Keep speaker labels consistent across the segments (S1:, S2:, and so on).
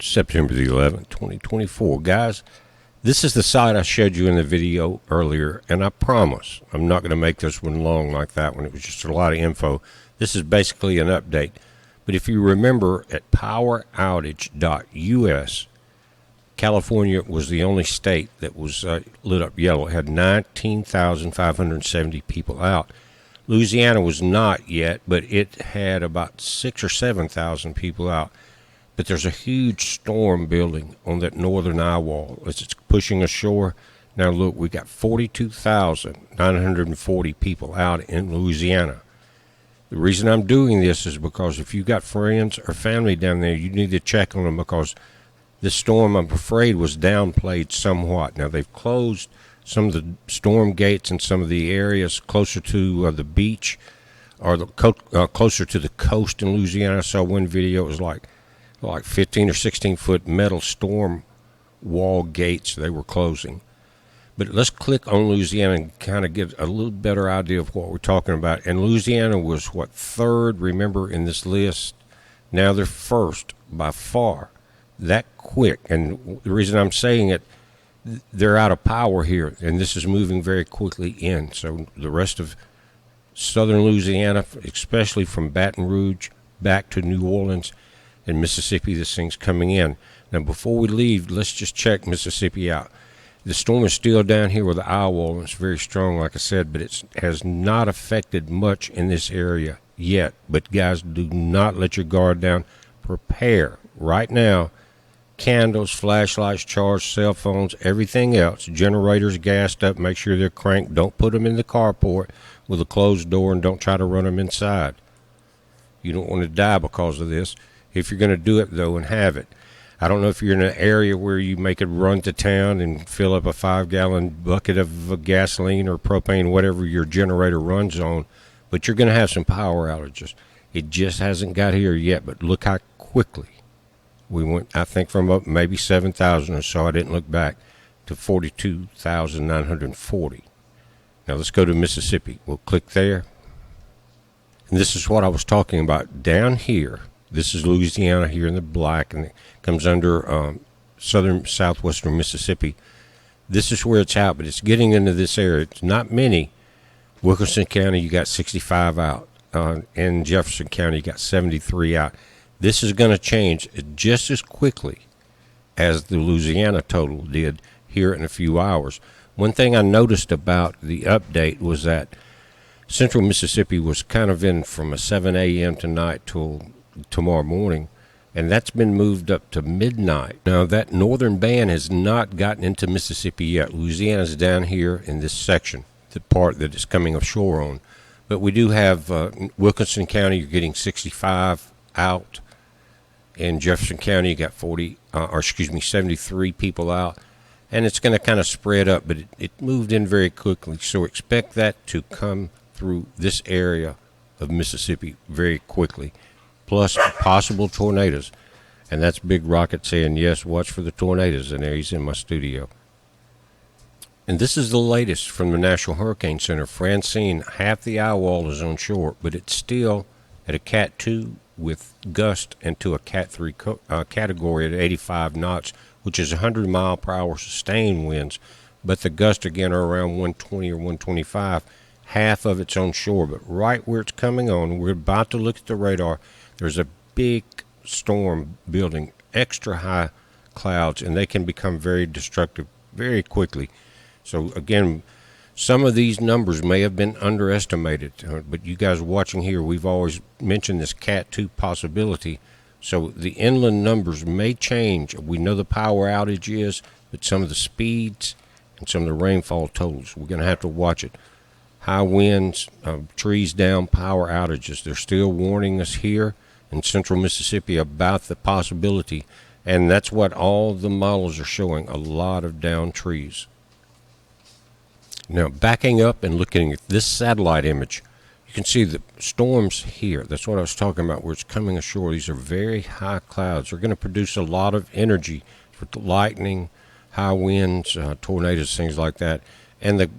S1: September the 11th, 2024. Guys, this is the site I showed you in the video earlier, and I promise I'm not going to make this one long like that one. It was just a lot of info. This is basically an update. But if you remember, at poweroutage.us, California was the only state that was lit up yellow. It had 19,570 people out. Louisiana was not yet, but it had about 6,000 or 7,000 people out. But there's a huge storm building on that northern eye wall as it's pushing ashore. Now look, we got 42,940 people out in Louisiana. The reason I'm doing this is because if you got friends or family down there, you need to check on them, because this storm, I'm afraid, was downplayed somewhat. Now they've closed some of the storm gates in some of the areas closer to the beach, or closer to the coast in Louisiana. I saw one video. It was like 15 or 16 foot metal storm wall gates they were closing. But let's click on Louisiana and kind of get a little better idea of what we're talking about. And Louisiana was what, third, remember, in this list. Now they're first by far, that quick. And the reason I'm saying it, they're out of power here, and this is moving very quickly in. So the rest of southern Louisiana, especially from Baton Rouge back to New Orleans and Mississippi, this thing's coming in. Now before we leave, let's just check Mississippi out. The storm is still down here with the eye wall, and it's very strong, like I said, but it has not affected much in this area yet. But guys, do not let your guard down. Prepare right now. Candles, flashlights, charged cell phones, everything else. Generators gassed up. Make sure they're cranked. Don't put them in the carport with a closed door, and don't try to run them inside. You don't want to die because of this. If you're going to do it, though, and have it. I don't know if you're in an area where you make it run to town and fill up a 5-gallon bucket of gasoline or propane, whatever your generator runs on, but you're going to have some power outages. It just hasn't got here yet, but look how quickly we went, I think, from up maybe 7,000 or so, I didn't look back, to 42,940. Now let's go to Mississippi. We'll click there. And this is what I was talking about. Down here, this is Louisiana here in the black, and it comes under southern southwestern Mississippi. This is where it's out, but it's getting into this area. It's not many. Wilkinson County, you got 65 out. In Jefferson County, you got 73 out. This is going to change just as quickly as the Louisiana total did here in a few hours. One thing I noticed about the update was that central Mississippi was kind of in from a 7 a.m. tonight till tomorrow morning, and that's been moved up to midnight. Now, that northern band has not gotten into Mississippi yet. Louisiana's down here in this section, the part that is coming ashore on. But we do have Wilkinson County, you're getting 65 out. In Jefferson County, you got 73 people out, and it's going to kind of spread up, but it moved in very quickly. So expect that to come through this area of Mississippi very quickly, plus possible tornadoes. And that's Big Rocket saying, yes, watch for the tornadoes, and there he's in my studio. And this is the latest from the National Hurricane Center. Francine, half the eye wall is on shore, but it's still at a Cat 2 with gust into a Cat 3 category at 85 knots, which is 100-mile-per-hour sustained winds. But the gusts, again, are around 120 or 125. Half of it's on shore, but right where it's coming on, we're about to look at the radar, there's a big storm building, extra high clouds, and they can become very destructive very quickly. So, again, some of these numbers may have been underestimated, but you guys watching here, we've always mentioned this Cat 2 possibility. So the inland numbers may change. We know the power outage is, but some of the speeds and some of the rainfall totals, we're going to have to watch it. High winds, trees down, power outages. They're still warning us here in central Mississippi about the possibility, and that's what all the models are showing, a lot of downed trees. Now, backing up and looking at this satellite image, you can see the storms here. That's what I was talking about, where it's coming ashore. These are very high clouds. They're going to produce a lot of energy with the lightning, high winds, tornadoes, things like that. And the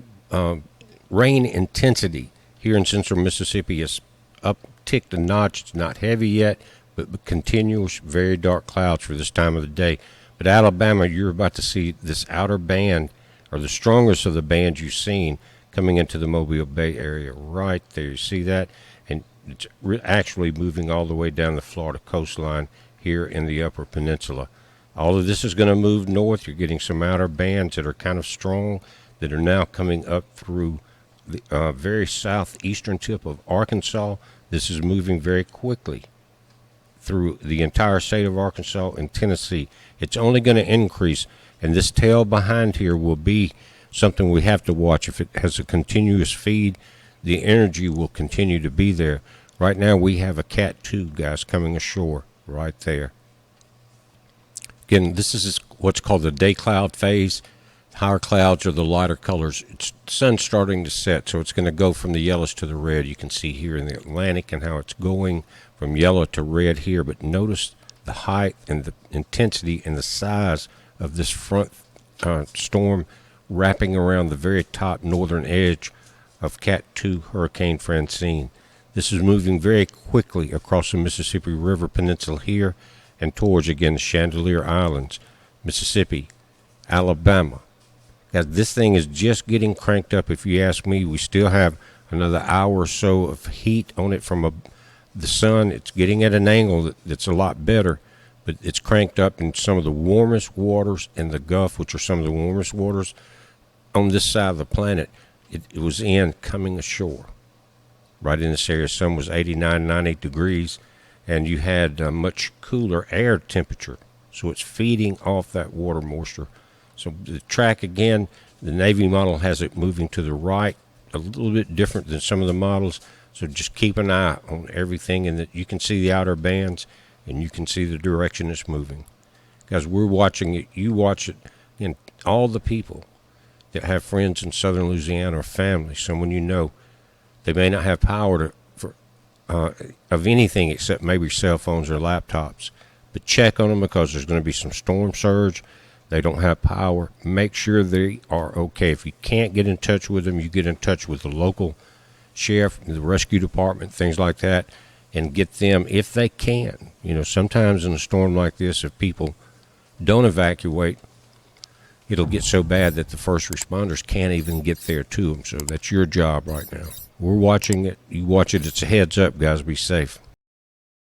S1: rain intensity here in central Mississippi is upticked a notch. It's not heavy yet, but continuous, very dark clouds for this time of the day. But Alabama, you're about to see this outer band, or the strongest of the bands you've seen, coming into the Mobile Bay area right there. You see that? And it's actually moving all the way down the Florida coastline here in the Upper Peninsula. All of this is going to move north. You're getting some outer bands that are kind of strong that are now coming up through the very southeastern tip of Arkansas. This is moving very quickly through the entire state of Arkansas and Tennessee. It's only going to increase, and this tail behind here will be something we have to watch. If it has a continuous feed, the energy will continue to be there. Right now we have a Cat 2, guys, coming ashore right there. Again, this is what's called the day cloud phase. Higher clouds are the lighter colors. It's sun's starting to set, so it's going to go from the yellows to the red. You can see here in the Atlantic and how it's going from yellow to red here. But notice the height and the intensity and the size of this front storm wrapping around the very top northern edge of Cat 2 Hurricane Francine. This is moving very quickly across the Mississippi River Peninsula here and towards, again, the Chandelier Islands, Mississippi, Alabama. Now, this thing is just getting cranked up, if you ask me. We still have another hour or so of heat on it from the sun. It's getting at an angle that's a lot better, but it's cranked up in some of the warmest waters in the Gulf, which are some of the warmest waters on this side of the planet. It was coming ashore. Right in this area, sun was 89, 90 degrees, and you had much cooler air temperature. So it's feeding off that water moisture. So the track, again, the Navy model has it moving to the right, a little bit different than some of the models. So just keep an eye on everything, and that you can see the outer bands, and you can see the direction it's moving. Guys, we're watching it. You watch it. And all the people that have friends in southern Louisiana or family, someone you know, they may not have power of anything except maybe cell phones or laptops. But check on them, because there's going to be some storm surge. They don't have power. Make sure they are okay. If you can't get in touch with them, you get in touch with the local sheriff, the rescue department, things like that, and get them if they can. You know, sometimes in a storm like this, if people don't evacuate, it'll get so bad that the first responders can't even get there to them. So that's your job right now. We're watching it. You watch it. It's a heads up, guys. Be safe.